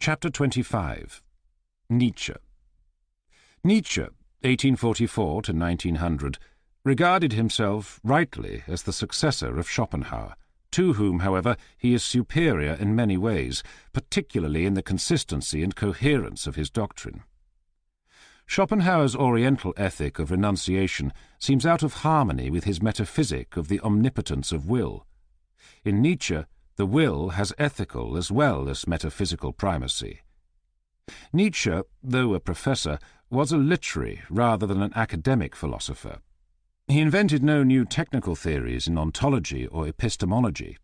Chapter 25. Nietzsche. Nietzsche, 1844 to 1900, regarded himself rightly as the successor of Schopenhauer, to whom, however, he is superior in many ways, particularly in the consistency and coherence of his doctrine. Schopenhauer's Oriental ethic of renunciation seems out of harmony with his metaphysic of the omnipotence of will. In Nietzsche, the will has ethical as well as metaphysical primacy. Nietzsche, though a professor, was a literary rather than an academic philosopher. He invented no new technical theories in ontology or epistemology.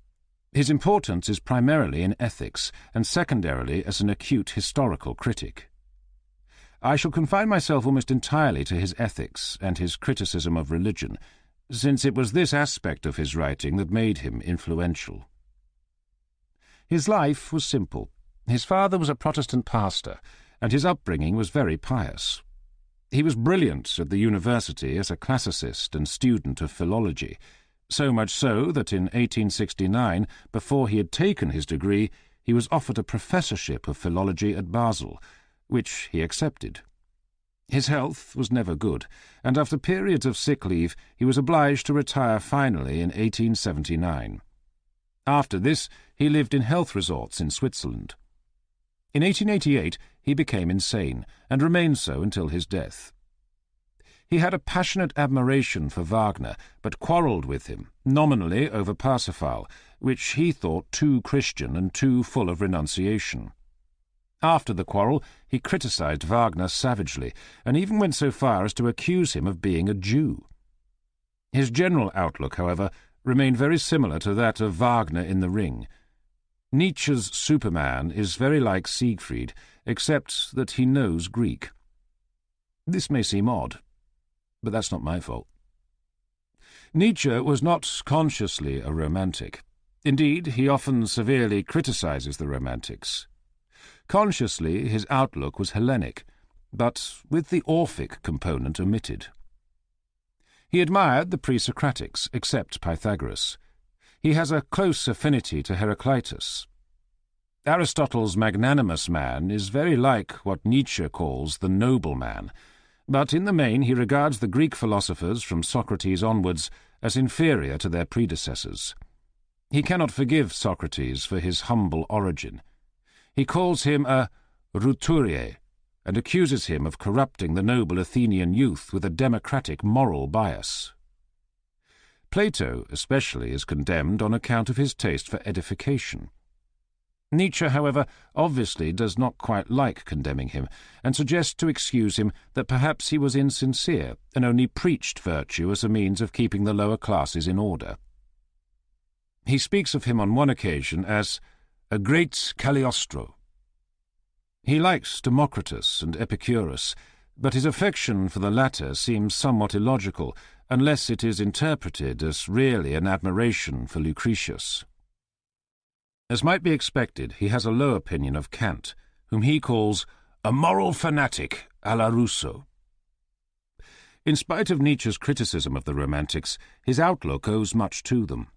His importance is primarily in ethics, and secondarily as an acute historical critic. I shall confine myself almost entirely to his ethics and his criticism of religion, since it was this aspect of his writing that made him influential. His life was simple. His father was a Protestant pastor, and his upbringing was very pious. He was brilliant at the university as a classicist and student of philology, so much so that in 1869, before he had taken his degree, he was offered a professorship of philology at Basel, which he accepted. His health was never good, and after periods of sick leave he was obliged to retire finally in 1879. After this, he lived in health resorts in Switzerland. In 1888, he became insane, and remained so until his death. He had a passionate admiration for Wagner, but quarrelled with him, nominally over Parsifal, which he thought too Christian and too full of renunciation. After the quarrel, he criticised Wagner savagely, and even went so far as to accuse him of being a Jew. His general outlook, however, remained very similar to that of Wagner in The Ring. Nietzsche's Superman is very like Siegfried, except that he knows Greek. This may seem odd, but that's not my fault. Nietzsche was not consciously a romantic. Indeed, he often severely criticises the romantics. Consciously, his outlook was Hellenic, but with the Orphic component omitted. He admired the pre-Socratics, except Pythagoras. He has a close affinity to Heraclitus. Aristotle's magnanimous man is very like what Nietzsche calls the noble man, but in the main he regards the Greek philosophers from Socrates onwards as inferior to their predecessors. He cannot forgive Socrates for his humble origin. He calls him a ruturier, and accuses him of corrupting the noble Athenian youth with a democratic moral bias. Plato, especially, is condemned on account of his taste for edification. Nietzsche, however, obviously does not quite like condemning him, and suggests to excuse him that perhaps he was insincere and only preached virtue as a means of keeping the lower classes in order. He speaks of him on one occasion as a great Cagliostro. He likes Democritus and Epicurus, but his affection for the latter seems somewhat illogical, unless it is interpreted as really an admiration for Lucretius. As might be expected, he has a low opinion of Kant, whom he calls a moral fanatic à la Rousseau. In spite of Nietzsche's criticism of the Romantics, his outlook owes much to them.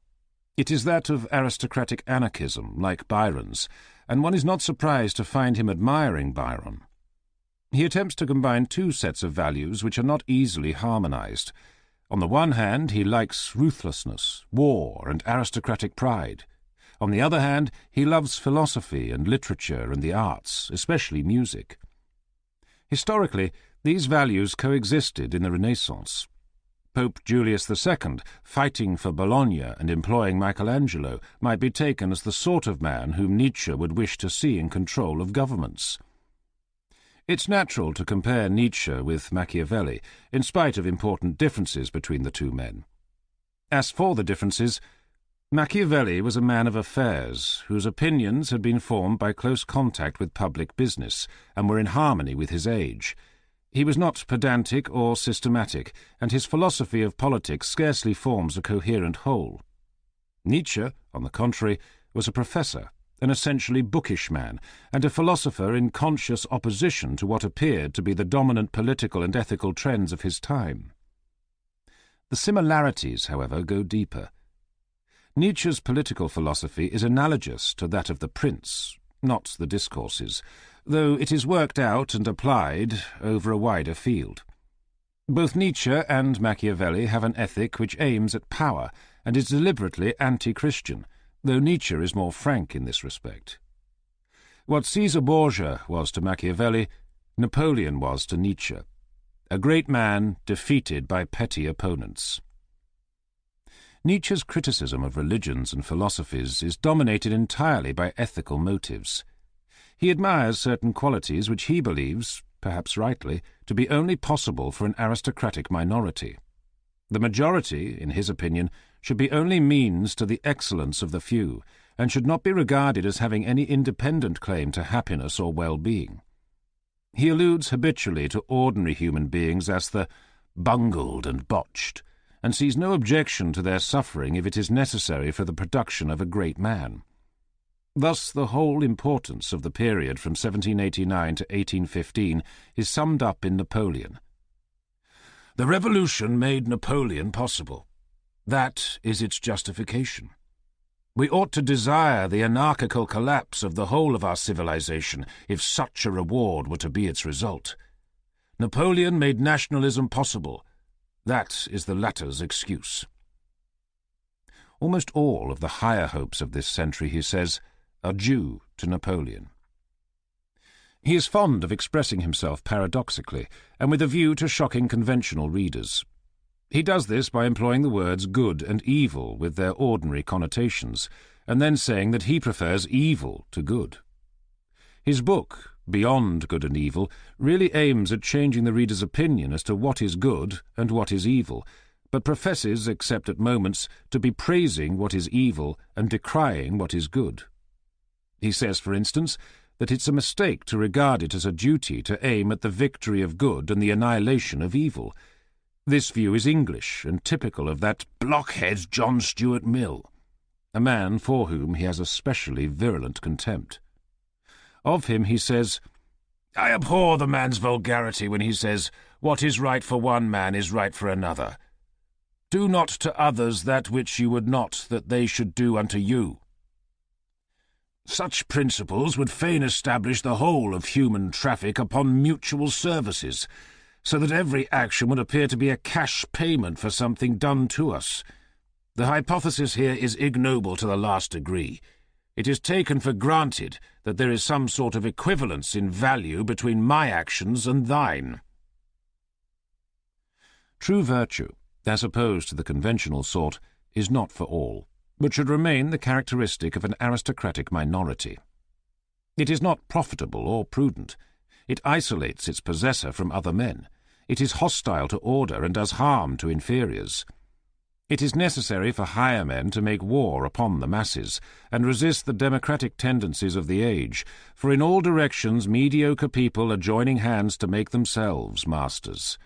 It is that of aristocratic anarchism, like Byron's, and one is not surprised to find him admiring Byron. He attempts to combine two sets of values which are not easily harmonized. On the one hand, he likes ruthlessness, war, and aristocratic pride. On the other hand, he loves philosophy and literature and the arts, especially music. Historically, these values coexisted in the Renaissance. Pope Julius II, fighting for Bologna and employing Michelangelo, might be taken as the sort of man whom Nietzsche would wish to see in control of governments. It's natural to compare Nietzsche with Machiavelli, in spite of important differences between the two men. As for the differences, Machiavelli was a man of affairs, whose opinions had been formed by close contact with public business, and were in harmony with his age. He was not pedantic or systematic, and his philosophy of politics scarcely forms a coherent whole. Nietzsche, on the contrary, was a professor, an essentially bookish man, and a philosopher in conscious opposition to what appeared to be the dominant political and ethical trends of his time. The similarities, however, go deeper. Nietzsche's political philosophy is analogous to that of the prince, not the discourses, though it is worked out and applied over a wider field. Both Nietzsche and Machiavelli have an ethic which aims at power and is deliberately anti-Christian, though Nietzsche is more frank in this respect. What Caesar Borgia was to Machiavelli, Napoleon was to Nietzsche. A great man defeated by petty opponents. Nietzsche's criticism of religions and philosophies is dominated entirely by ethical motives. He admires certain qualities which he believes, perhaps rightly, to be only possible for an aristocratic minority. The majority, in his opinion, should be only means to the excellence of the few, and should not be regarded as having any independent claim to happiness or well-being. He alludes habitually to ordinary human beings as the bungled and botched, and sees no objection to their suffering if it is necessary for the production of a great man. Thus the whole importance of the period from 1789 to 1815 is summed up in Napoleon. The revolution made Napoleon possible. That is its justification. We ought to desire the anarchical collapse of the whole of our civilization if such a reward were to be its result. Napoleon made nationalism possible. That is the latter's excuse. Almost all of the higher hopes of this century, he says, are due to Napoleon. He is fond of expressing himself paradoxically, and with a view to shocking conventional readers. He does this by employing the words good and evil with their ordinary connotations, and then saying that he prefers evil to good. His book, Beyond Good and Evil, really aims at changing the reader's opinion as to what is good and what is evil, but professes, except at moments, to be praising what is evil and decrying what is good. He says, for instance, that it's a mistake to regard it as a duty to aim at the victory of good and the annihilation of evil. This view is English and typical of that blockhead John Stuart Mill, a man for whom he has a specially virulent contempt. Of him he says, "I abhor the man's vulgarity when he says, 'What is right for one man is right for another.' Do not to others that which you would not that they should do unto you." Such principles would fain establish the whole of human traffic upon mutual services, so that every action would appear to be a cash payment for something done to us. The hypothesis here is ignoble to the last degree. It is taken for granted that there is some sort of equivalence in value between my actions and thine. True virtue, as opposed to the conventional sort, is not for all, but should remain the characteristic of an aristocratic minority. It is not profitable or prudent. It isolates its possessor from other men. It is hostile to order and does harm to inferiors. It is necessary for higher men to make war upon the masses and resist the democratic tendencies of the age, for in all directions mediocre people are joining hands to make themselves masters.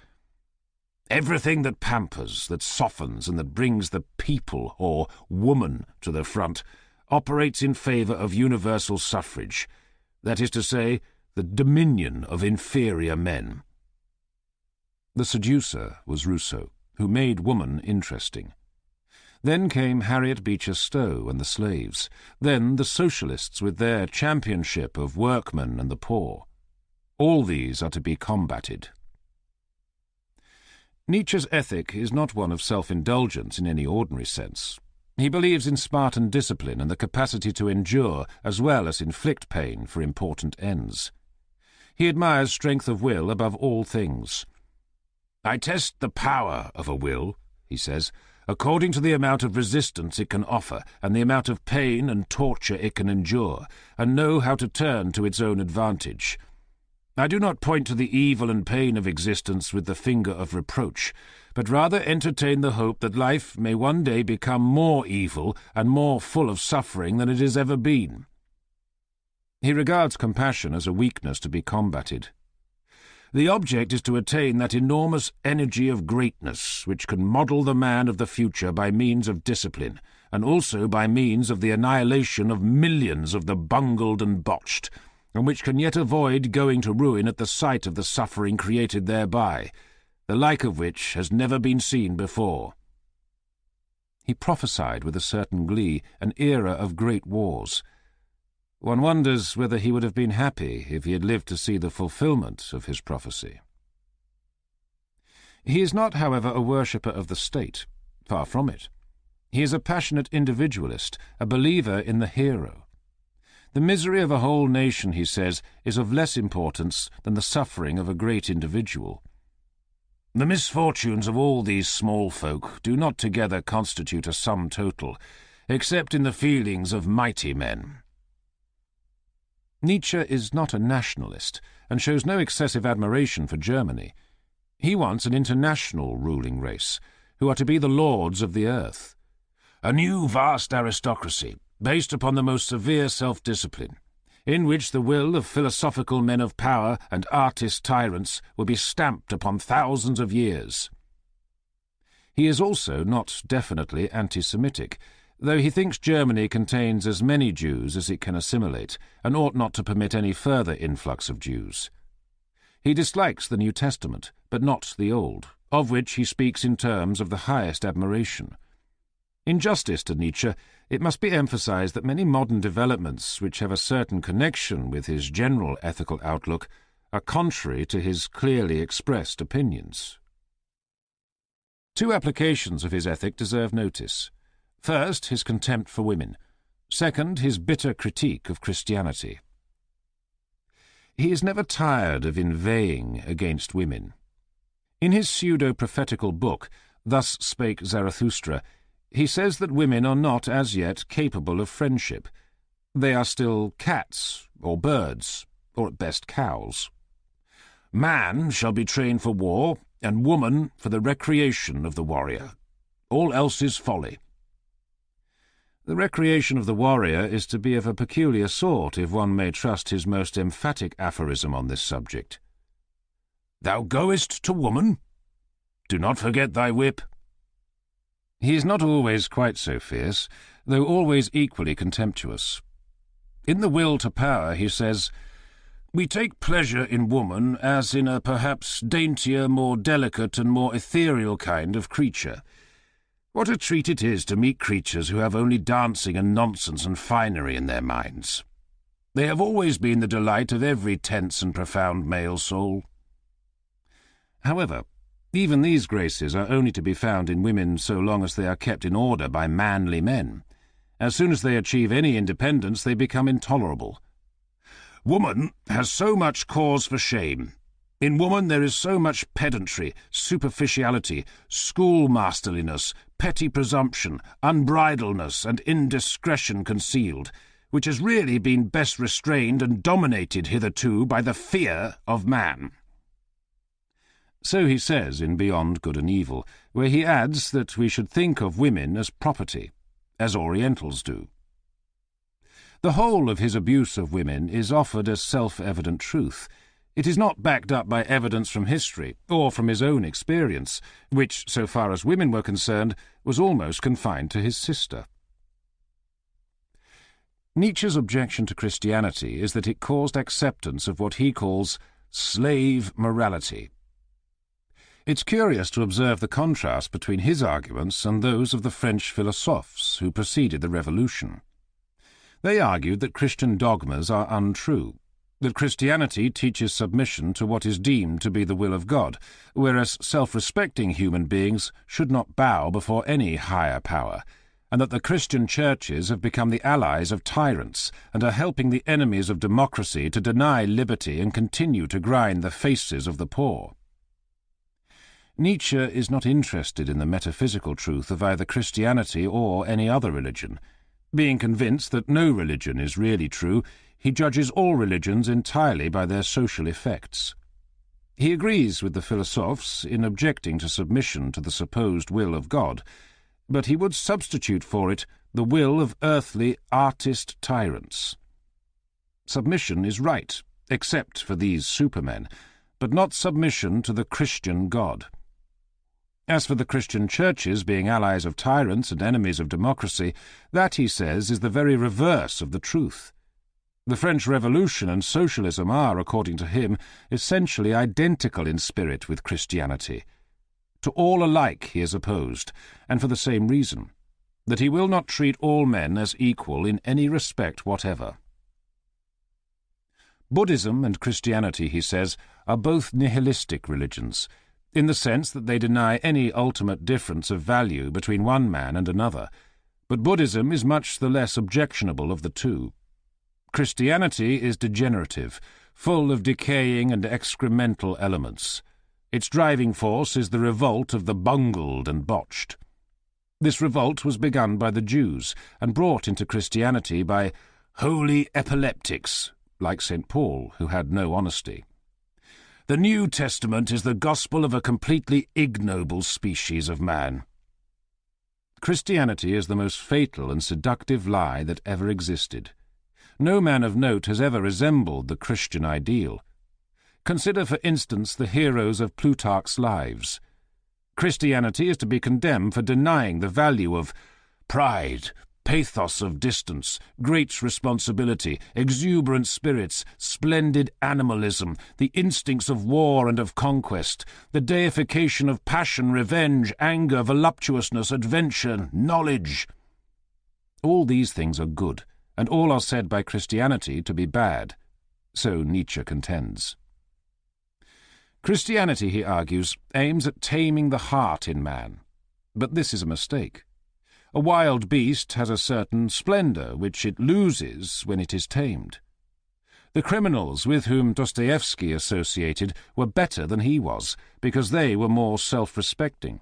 Everything that pampers, that softens, and that brings the people, or woman, to the front, operates in favour of universal suffrage, that is to say, the dominion of inferior men. The seducer was Rousseau, who made woman interesting. Then came Harriet Beecher Stowe and the slaves, then the socialists with their championship of workmen and the poor. All these are to be combated. Nietzsche's ethic is not one of self-indulgence in any ordinary sense. He believes in Spartan discipline and the capacity to endure as well as inflict pain for important ends. He admires strength of will above all things. "I test the power of a will," he says, "according to the amount of resistance it can offer and the amount of pain and torture it can endure, and know how to turn to its own advantage. I do not point to the evil and pain of existence with the finger of reproach, but rather entertain the hope that life may one day become more evil and more full of suffering than it has ever been." He regards compassion as a weakness to be combated. The object is to attain that enormous energy of greatness which can model the man of the future by means of discipline, and also by means of the annihilation of millions of the bungled and botched, and which can yet avoid going to ruin at the sight of the suffering created thereby, the like of which has never been seen before. He prophesied with a certain glee an era of great wars. One wonders whether he would have been happy if he had lived to see the fulfillment of his prophecy. He is not, however, a worshipper of the state. Far from it. He is a passionate individualist, a believer in the hero. The misery of a whole nation, he says, is of less importance than the suffering of a great individual. The misfortunes of all these small folk do not together constitute a sum total, except in the feelings of mighty men. Nietzsche is not a nationalist, and shows no excessive admiration for Germany. He wants an international ruling race, who are to be the lords of the earth. A new vast aristocracy, based upon the most severe self-discipline, in which the will of philosophical men of power and artist tyrants will be stamped upon thousands of years. He is also not definitely anti-Semitic, though he thinks Germany contains as many Jews as it can assimilate, and ought not to permit any further influx of Jews. He dislikes the New Testament, but not the Old, of which he speaks in terms of the highest admiration. In justice to Nietzsche, it must be emphasized that many modern developments which have a certain connection with his general ethical outlook are contrary to his clearly expressed opinions. Two applications of his ethic deserve notice. First, his contempt for women. Second, his bitter critique of Christianity. He is never tired of inveighing against women. In his pseudo-prophetical book, Thus Spake Zarathustra, he says that women are not as yet capable of friendship. They are still cats, or birds, or at best cows. Man shall be trained for war, and woman for the recreation of the warrior. All else is folly. The recreation of the warrior is to be of a peculiar sort, if one may trust his most emphatic aphorism on this subject. Thou goest to woman? Do not forget thy whip. He is not always quite so fierce, though always equally contemptuous. In The Will to Power he says, We take pleasure in woman as in a perhaps daintier, more delicate and more ethereal kind of creature. What a treat it is to meet creatures who have only dancing and nonsense and finery in their minds. They have always been the delight of every tense and profound male soul. However, even these graces are only to be found in women so long as they are kept in order by manly men. As soon as they achieve any independence, they become intolerable. Woman has so much cause for shame. In woman there is so much pedantry, superficiality, schoolmasterliness, petty presumption, unbridledness, and indiscretion concealed, which has really been best restrained and dominated hitherto by the fear of man. So he says in Beyond Good and Evil, where he adds that we should think of women as property, as Orientals do. The whole of his abuse of women is offered as self-evident truth. It is not backed up by evidence from history or from his own experience, which, so far as women were concerned, was almost confined to his sister. Nietzsche's objection to Christianity is that it caused acceptance of what he calls slave morality. It's curious to observe the contrast between his arguments and those of the French philosophes who preceded the Revolution. They argued that Christian dogmas are untrue, that Christianity teaches submission to what is deemed to be the will of God, whereas self-respecting human beings should not bow before any higher power, and that the Christian churches have become the allies of tyrants and are helping the enemies of democracy to deny liberty and continue to grind the faces of the poor. Nietzsche is not interested in the metaphysical truth of either Christianity or any other religion. Being convinced that no religion is really true, he judges all religions entirely by their social effects. He agrees with the philosophes in objecting to submission to the supposed will of God, but he would substitute for it the will of earthly artist tyrants. Submission is right, except for these supermen, but not submission to the Christian God. As for the Christian churches being allies of tyrants and enemies of democracy, that, he says, is the very reverse of the truth. The French Revolution and socialism are, according to him, essentially identical in spirit with Christianity. To all alike he is opposed, and for the same reason, that he will not treat all men as equal in any respect whatever. Buddhism and Christianity, he says, are both nihilistic religions, in the sense that they deny any ultimate difference of value between one man and another, but Buddhism is much the less objectionable of the two. Christianity is degenerative, full of decaying and excremental elements. Its driving force is the revolt of the bungled and botched. This revolt was begun by the Jews and brought into Christianity by holy epileptics, like St. Paul, who had no honesty. The New Testament is the gospel of a completely ignoble species of man. Christianity is the most fatal and seductive lie that ever existed. No man of note has ever resembled the Christian ideal. Consider, for instance, the heroes of Plutarch's lives. Christianity is to be condemned for denying the value of pride, pathos of distance, great responsibility, exuberant spirits, splendid animalism, the instincts of war and of conquest, the deification of passion, revenge, anger, voluptuousness, adventure, knowledge. All these things are good, and all are said by Christianity to be bad. So Nietzsche contends. Christianity, he argues, aims at taming the heart in man. But this is a mistake. A wild beast has a certain splendour which it loses when it is tamed. The criminals with whom Dostoevsky associated were better than he was, because they were more self-respecting.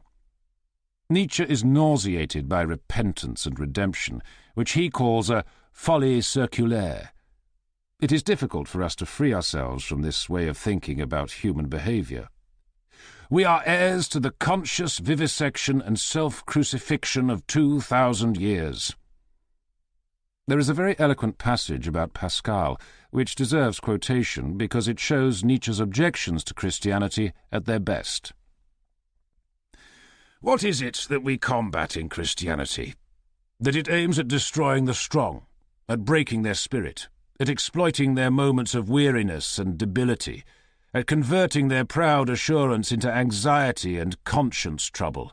Nietzsche is nauseated by repentance and redemption, which he calls a folie circulaire. It is difficult for us to free ourselves from this way of thinking about human behaviour. We are heirs to the conscious vivisection and self-crucifixion of 2,000 years. There is a very eloquent passage about Pascal, which deserves quotation because it shows Nietzsche's objections to Christianity at their best. What is it that we combat in Christianity? That it aims at destroying the strong, at breaking their spirit, at exploiting their moments of weariness and debility, at converting their proud assurance into anxiety and conscience trouble,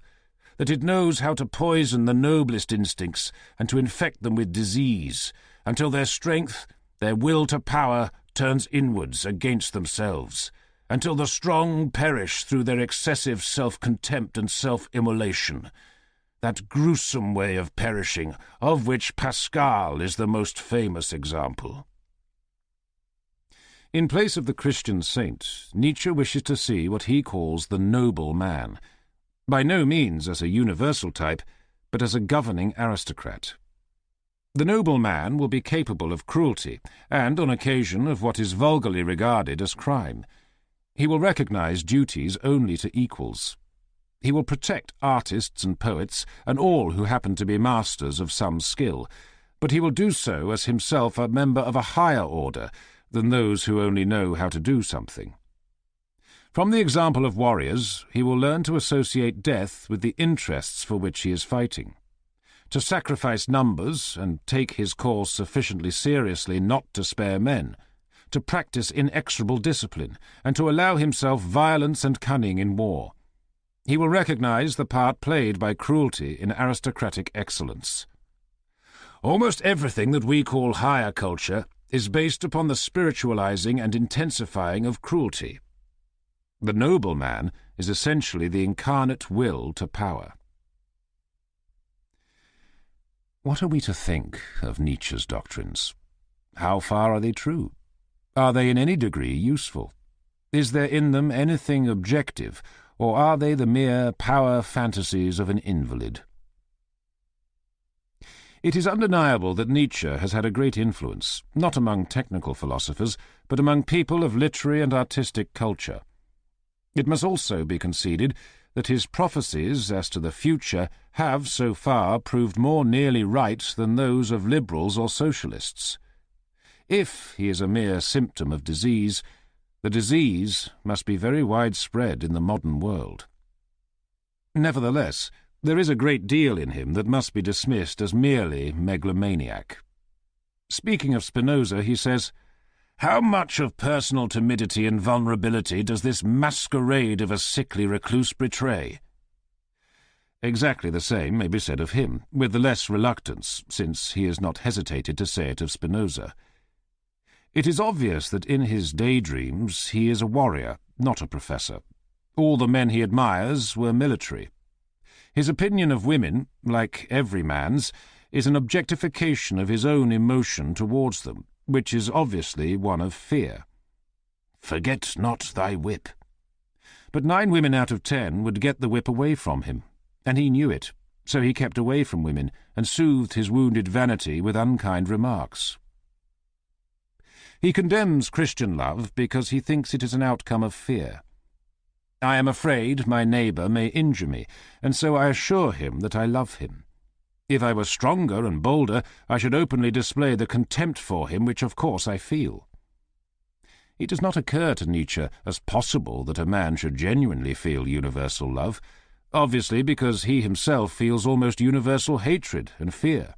that it knows how to poison the noblest instincts and to infect them with disease, until their strength, their will to power, turns inwards against themselves, until the strong perish through their excessive self-contempt and self-immolation, that gruesome way of perishing, of which Pascal is the most famous example. In place of the Christian saint, Nietzsche wishes to see what he calls the noble man, by no means as a universal type, but as a governing aristocrat. The noble man will be capable of cruelty, and, on occasion, of what is vulgarly regarded as crime. He will recognize duties only to equals. He will protect artists and poets, and all who happen to be masters of some skill, but he will do so as himself a member of a higher order than those who only know how to do something. From the example of warriors, he will learn to associate death with the interests for which he is fighting, to sacrifice numbers and take his cause sufficiently seriously not to spare men, to practice inexorable discipline, and to allow himself violence and cunning in war. He will recognize the part played by cruelty in aristocratic excellence. Almost everything that we call higher culture is based upon the spiritualizing and intensifying of cruelty. The noble man is essentially the incarnate will to power. What are we to think of Nietzsche's doctrines? How far are they true? Are they in any degree useful? Is there in them anything objective, or are they the mere power fantasies of an invalid? It is undeniable that Nietzsche has had a great influence, not among technical philosophers, but among people of literary and artistic culture. It must also be conceded that his prophecies as to the future have, so far, proved more nearly right than those of liberals or socialists. If he is a mere symptom of disease, the disease must be very widespread in the modern world. Nevertheless, there is a great deal in him that must be dismissed as merely megalomaniac. Speaking of Spinoza, he says, "How much of personal timidity and vulnerability does this masquerade of a sickly recluse betray?" Exactly the same may be said of him, with the less reluctance, since he has not hesitated to say it of Spinoza. It is obvious that in his daydreams he is a warrior, not a professor. All the men he admires were military. His opinion of women, like every man's, is an objectification of his own emotion towards them, which is obviously one of fear. "Forget not thy whip." But 9 women out of 10 would get the whip away from him, and he knew it, so he kept away from women and soothed his wounded vanity with unkind remarks. He condemns Christian love because he thinks it is an outcome of fear. I am afraid my neighbour may injure me, and so I assure him that I love him. If I were stronger and bolder, I should openly display the contempt for him which of course I feel. It does not occur to Nietzsche as possible that a man should genuinely feel universal love, obviously because he himself feels almost universal hatred and fear,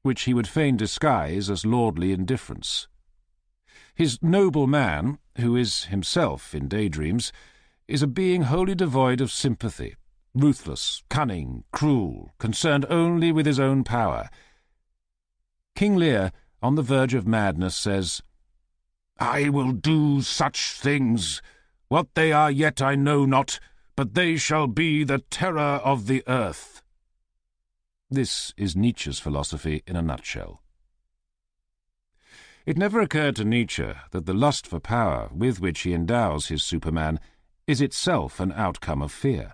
which he would fain disguise as lordly indifference. His noble man, who is himself in daydreams, is a being wholly devoid of sympathy, ruthless, cunning, cruel, concerned only with his own power. King Lear, on the verge of madness, says, "I will do such things. What they are yet I know not, but they shall be the terror of the earth." This is Nietzsche's philosophy in a nutshell. It never occurred to Nietzsche that the lust for power with which he endows his Superman is itself an outcome of fear.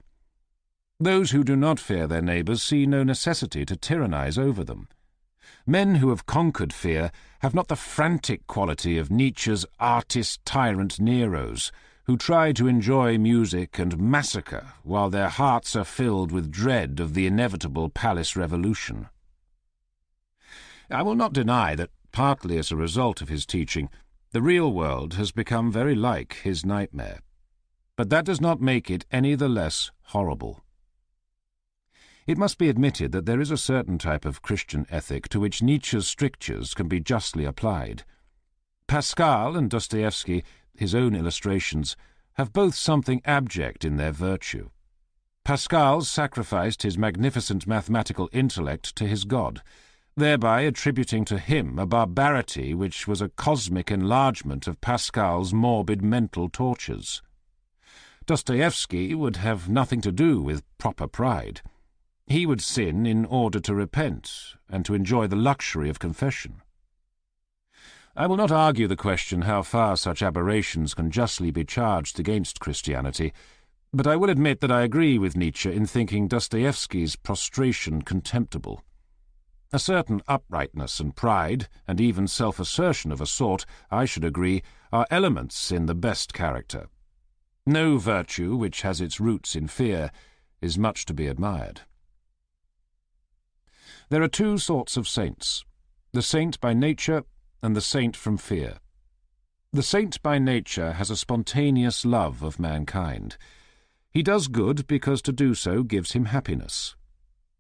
Those who do not fear their neighbours see no necessity to tyrannize over them. Men who have conquered fear have not the frantic quality of Nietzsche's artist-tyrant Neros, who try to enjoy music and massacre while their hearts are filled with dread of the inevitable palace revolution. I will not deny that, partly as a result of his teaching, the real world has become very like his nightmare. But that does not make it any the less horrible. It must be admitted that there is a certain type of Christian ethic to which Nietzsche's strictures can be justly applied. Pascal and Dostoevsky, his own illustrations, have both something abject in their virtue. Pascal sacrificed his magnificent mathematical intellect to his God, thereby attributing to him a barbarity which was a cosmic enlargement of Pascal's morbid mental tortures. Dostoevsky would have nothing to do with proper pride. He would sin in order to repent and to enjoy the luxury of confession. I will not argue the question how far such aberrations can justly be charged against Christianity, but I will admit that I agree with Nietzsche in thinking Dostoevsky's prostration contemptible. A certain uprightness and pride, and even self-assertion of a sort, I should agree, are elements in the best character. No virtue which has its roots in fear is much to be admired. There are 2 sorts of saints, the saint by nature and the saint from fear. The saint by nature has a spontaneous love of mankind. He does good because to do so gives him happiness.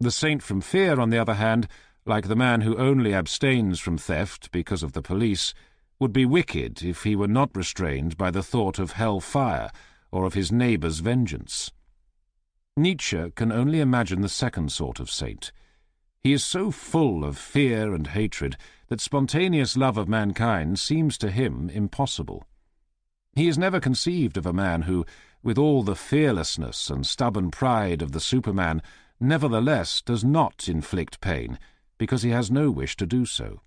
The saint from fear, on the other hand, like the man who only abstains from theft because of the police, would be wicked if he were not restrained by the thought of hell-fire or of his neighbour's vengeance. Nietzsche can only imagine the second sort of saint. He is so full of fear and hatred that spontaneous love of mankind seems to him impossible. He has never conceived of a man who, with all the fearlessness and stubborn pride of the Superman, nevertheless does not inflict pain, because he has no wish to do so.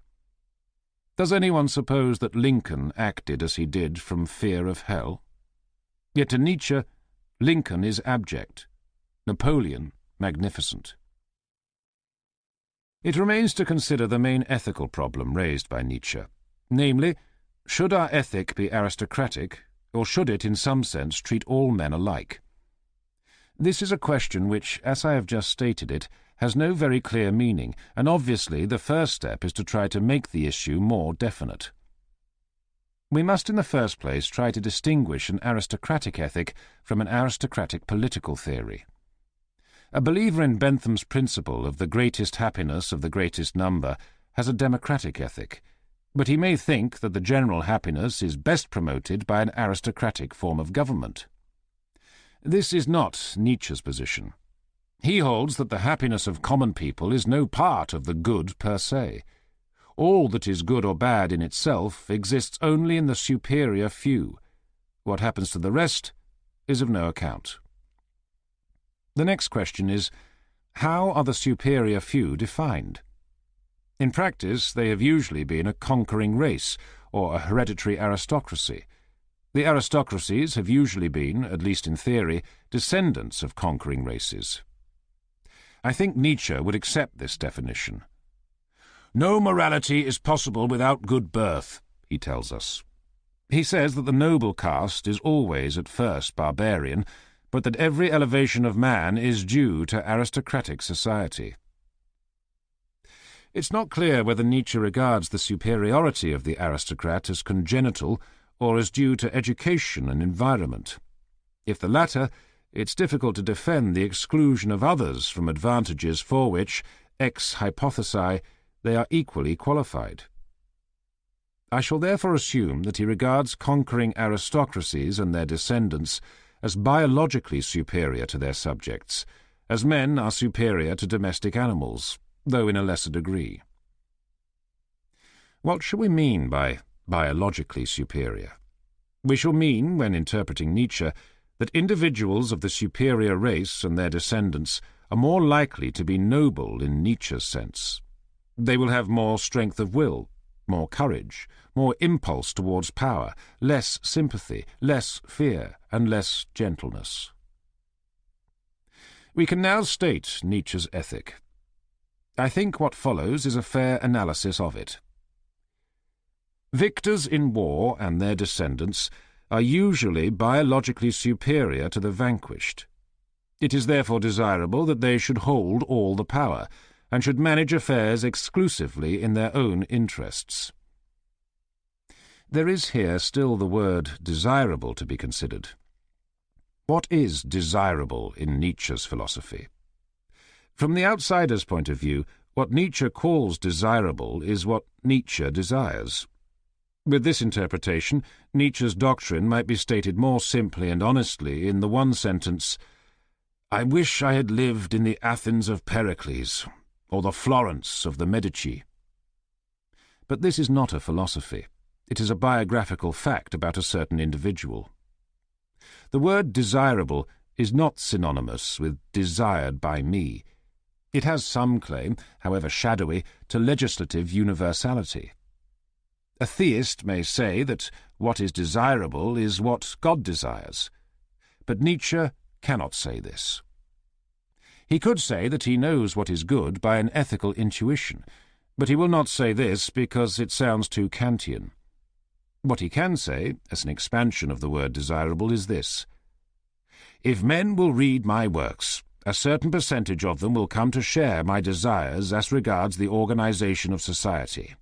Does anyone suppose that Lincoln acted as he did from fear of hell? Yet to Nietzsche, Lincoln is abject, Napoleon magnificent. It remains to consider the main ethical problem raised by Nietzsche, namely, should our ethic be aristocratic, or should it in some sense treat all men alike? This is a question which, as I have just stated it, has no very clear meaning, and obviously the first step is to try to make the issue more definite. We must in the first place try to distinguish an aristocratic ethic from an aristocratic political theory. A believer in Bentham's principle of the greatest happiness of the greatest number has a democratic ethic, but he may think that the general happiness is best promoted by an aristocratic form of government. This is not Nietzsche's position. He holds that the happiness of common people is no part of the good per se. All that is good or bad in itself exists only in the superior few. What happens to the rest is of no account. The next question is, how are the superior few defined? In practice, they have usually been a conquering race, or a hereditary aristocracy. The aristocracies have usually been, at least in theory, descendants of conquering races. I think Nietzsche would accept this definition. No morality is possible without good birth, he tells us. He says that the noble caste is always at first barbarian, but that every elevation of man is due to aristocratic society. It's not clear whether Nietzsche regards the superiority of the aristocrat as congenital or as due to education and environment. If the latter, it's difficult to defend the exclusion of others from advantages for which, ex hypothesi, they are equally qualified. I shall therefore assume that he regards conquering aristocracies and their descendants as biologically superior to their subjects, as men are superior to domestic animals, though in a lesser degree. What shall we mean by biologically superior? We shall mean, when interpreting Nietzsche, that individuals of the superior race and their descendants are more likely to be noble in Nietzsche's sense. They will have more strength of will, more courage, more impulse towards power, less sympathy, less fear, and less gentleness. We can now state Nietzsche's ethic. I think what follows is a fair analysis of it. Victors in war and their descendants are usually biologically superior to the vanquished. It is therefore desirable that they should hold all the power, and should manage affairs exclusively in their own interests. There is here still the word desirable to be considered. What is desirable in Nietzsche's philosophy? From the outsider's point of view, what Nietzsche calls desirable is what Nietzsche desires. With this interpretation, Nietzsche's doctrine might be stated more simply and honestly in the one sentence, "I wish I had lived in the Athens of Pericles, or the Florence of the Medici." But this is not a philosophy. It is a biographical fact about a certain individual. The word desirable is not synonymous with desired by me. It has some claim, however shadowy, to legislative universality. A theist may say that what is desirable is what God desires, but Nietzsche cannot say this. He could say that he knows what is good by an ethical intuition, but he will not say this because it sounds too Kantian. What he can say, as an expansion of the word desirable, is this: if men will read my works, a certain percentage of them will come to share my desires as regards the organization of society.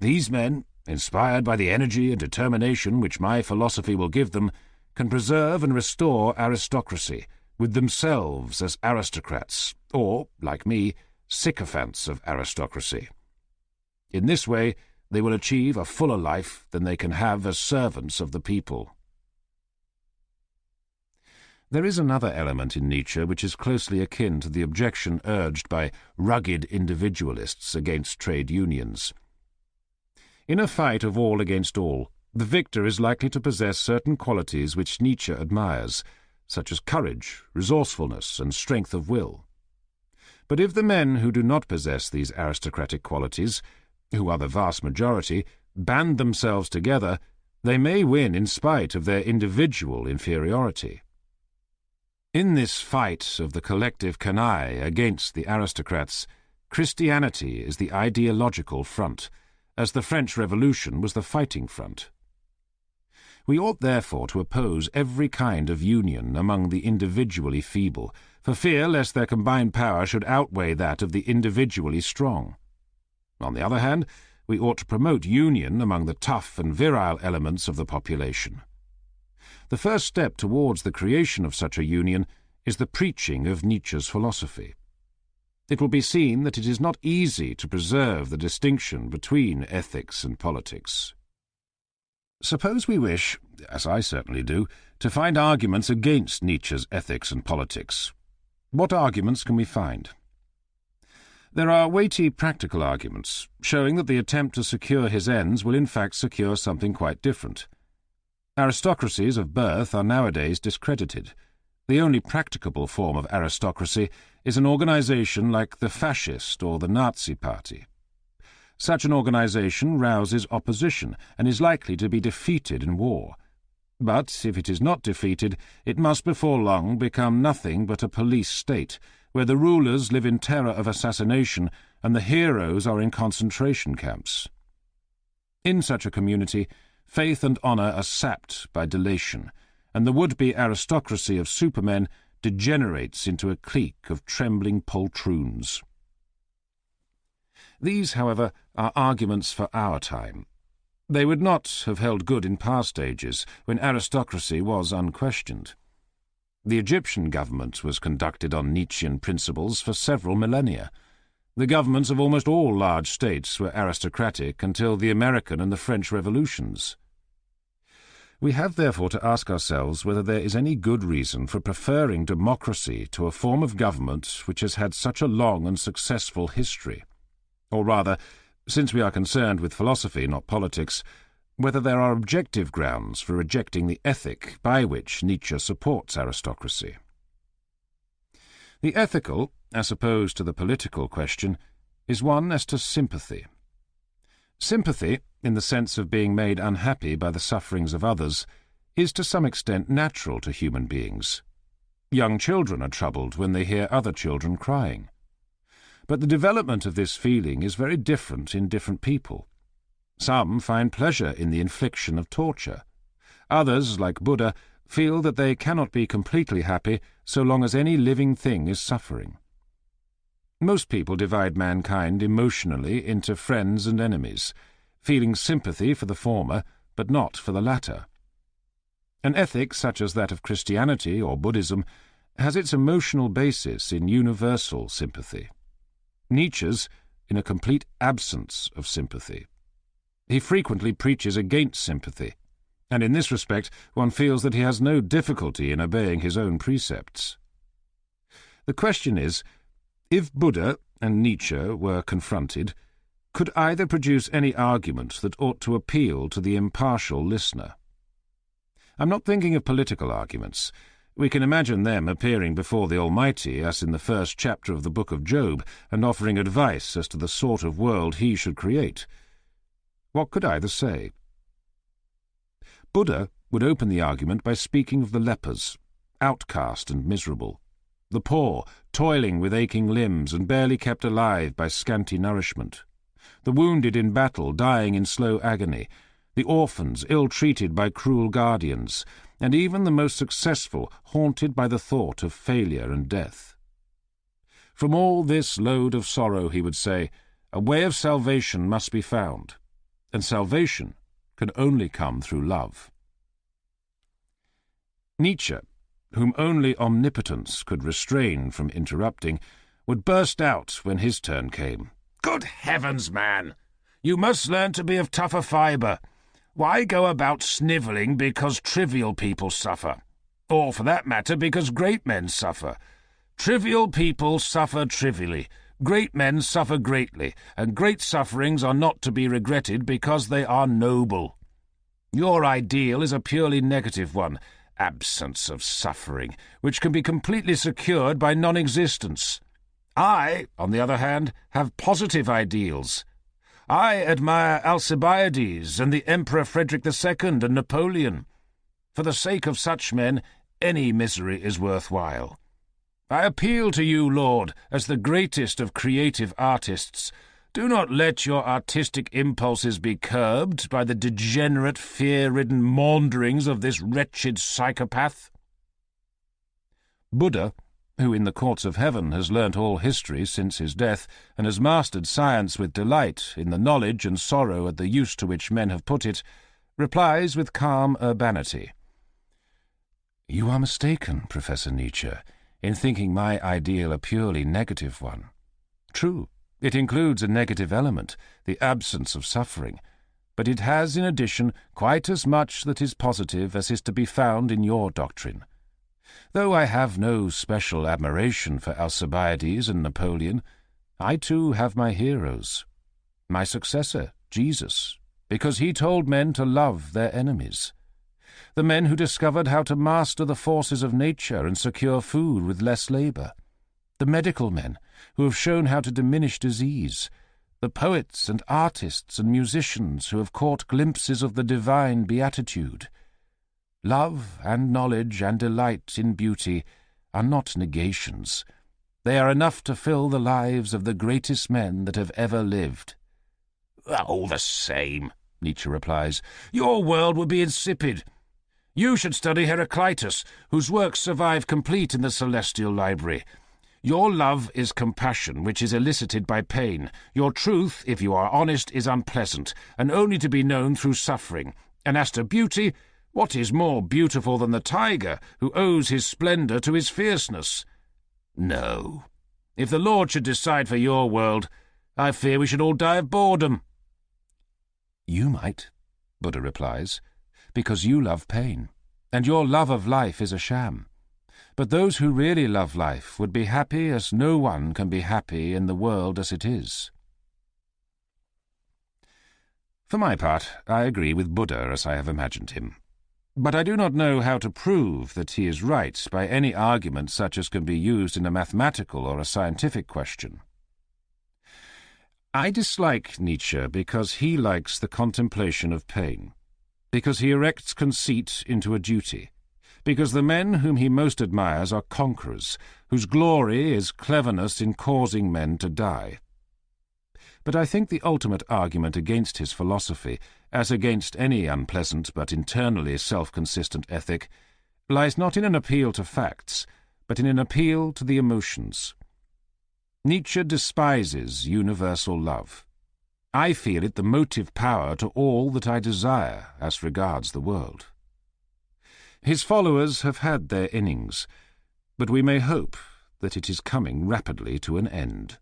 These men, inspired by the energy and determination which my philosophy will give them, can preserve and restore aristocracy, with themselves as aristocrats, or, like me, sycophants of aristocracy. In this way, they will achieve a fuller life than they can have as servants of the people. There is another element in Nietzsche which is closely akin to the objection urged by rugged individualists against trade unions. In a fight of all against all, the victor is likely to possess certain qualities which Nietzsche admires, such as courage, resourcefulness, and strength of will. But if the men who do not possess these aristocratic qualities, who are the vast majority, band themselves together, they may win in spite of their individual inferiority. In this fight of the collective canaille against the aristocrats, Christianity is the ideological front, as the French Revolution was the fighting front. We ought therefore to oppose every kind of union among the individually feeble, for fear lest their combined power should outweigh that of the individually strong. On the other hand, we ought to promote union among the tough and virile elements of the population. The first step towards the creation of such a union is the preaching of Nietzsche's philosophy. It will be seen that it is not easy to preserve the distinction between ethics and politics. Suppose we wish, as I certainly do, to find arguments against Nietzsche's ethics and politics. What arguments can we find? There are weighty practical arguments, showing that the attempt to secure his ends will in fact secure something quite different. Aristocracies of birth are nowadays discredited. The only practicable form of aristocracy is an organization like the Fascist or the Nazi Party. Such an organization rouses opposition and is likely to be defeated in war. But if it is not defeated, it must before long become nothing but a police state, where the rulers live in terror of assassination and the heroes are in concentration camps. In such a community, faith and honour are sapped by delation, and the would-be aristocracy of supermen degenerates into a clique of trembling poltroons. These, however, are arguments for our time. They would not have held good in past ages, when aristocracy was unquestioned. The Egyptian government was conducted on Nietzschean principles for several millennia. The governments of almost all large states were aristocratic until the American and the French revolutions. We have therefore to ask ourselves whether there is any good reason for preferring democracy to a form of government which has had such a long and successful history. Or rather, since we are concerned with philosophy, not politics, whether there are objective grounds for rejecting the ethic by which Nietzsche supports aristocracy. The ethical, as opposed to the political question, is one as to sympathy. Sympathy, in the sense of being made unhappy by the sufferings of others, is to some extent natural to human beings. Young children are troubled when they hear other children crying. But the development of this feeling is very different in different people. Some find pleasure in the infliction of torture. Others, like Buddha, feel that they cannot be completely happy so long as any living thing is suffering. Most people divide mankind emotionally into friends and enemies, feeling sympathy for the former, but not for the latter. An ethic such as that of Christianity or Buddhism has its emotional basis in universal sympathy. Nietzsche's in a complete absence of sympathy. He frequently preaches against sympathy, and in this respect one feels that he has no difficulty in obeying his own precepts. The question is, if Buddha and Nietzsche were confronted, could either produce any argument that ought to appeal to the impartial listener? I'm not thinking of political arguments. We can imagine them appearing before the Almighty, as in the first chapter of the book of Job, and offering advice as to the sort of world he should create. What could either say? Buddha would open the argument by speaking of the lepers, outcast and miserable, the poor, toiling with aching limbs and barely kept alive by scanty nourishment, the wounded in battle dying in slow agony, the orphans ill-treated by cruel guardians, and even the most successful haunted by the thought of failure and death. From all this load of sorrow, he would say, a way of salvation must be found, and salvation can only come through love. Nietzsche, whom only omnipotence could restrain from interrupting, would burst out when his turn came. "Good heavens, man! You must learn to be of tougher fibre. Why go about snivelling because trivial people suffer? Or, for that matter, because great men suffer? Trivial people suffer trivially. Great men suffer greatly, and great sufferings are not to be regretted because they are noble. Your ideal is a purely negative one, absence of suffering, which can be completely secured by non-existence. I, on the other hand, have positive ideals. I admire Alcibiades and the Emperor Frederick II and Napoleon. For the sake of such men, any misery is worthwhile. I appeal to you, Lord, as the greatest of creative artists. Do not let your artistic impulses be curbed by the degenerate, fear-ridden maunderings of this wretched psychopath." Buddha, who in the courts of heaven has learnt all history since his death, and has mastered science with delight in the knowledge and sorrow at the use to which men have put it, replies with calm urbanity, "You are mistaken, Professor Nietzsche, in thinking my ideal a purely negative one. True, it includes a negative element, the absence of suffering, but it has in addition quite as much that is positive as is to be found in your doctrine. Though I have no special admiration for Alcibiades and Napoleon, I too have my heroes. My successor, Jesus, because he told men to love their enemies. The men who discovered how to master the forces of nature and secure food with less labor. The medical men who have shown how to diminish disease. The poets and artists and musicians who have caught glimpses of the divine beatitude. Love and knowledge and delight in beauty are not negations. They are enough to fill the lives of the greatest men that have ever lived. All the same, Nietzsche replies, your world would be insipid. You should study Heraclitus, whose works survive complete in the Celestial Library. Your love is compassion, which is elicited by pain. Your truth, if you are honest, is unpleasant, and only to be known through suffering. And as to beauty, what is more beautiful than the tiger, who owes his splendour to his fierceness? No. If the Lord should decide for your world, I fear we should all die of boredom. You might, Buddha replies, because you love pain, and your love of life is a sham. But those who really love life would be happy as no one can be happy in the world as it is. For my part, I agree with Buddha as I have imagined him. But I do not know how to prove that he is right by any argument such as can be used in a mathematical or a scientific question. I dislike Nietzsche because he likes the contemplation of pain, because he erects conceit into a duty, because the men whom he most admires are conquerors, whose glory is cleverness in causing men to die. But I think the ultimate argument against his philosophy, as against any unpleasant but internally self-consistent ethic, lies not in an appeal to facts, but in an appeal to the emotions. Nietzsche despises universal love. I feel it the motive power to all that I desire as regards the world. His followers have had their innings, but we may hope that it is coming rapidly to an end.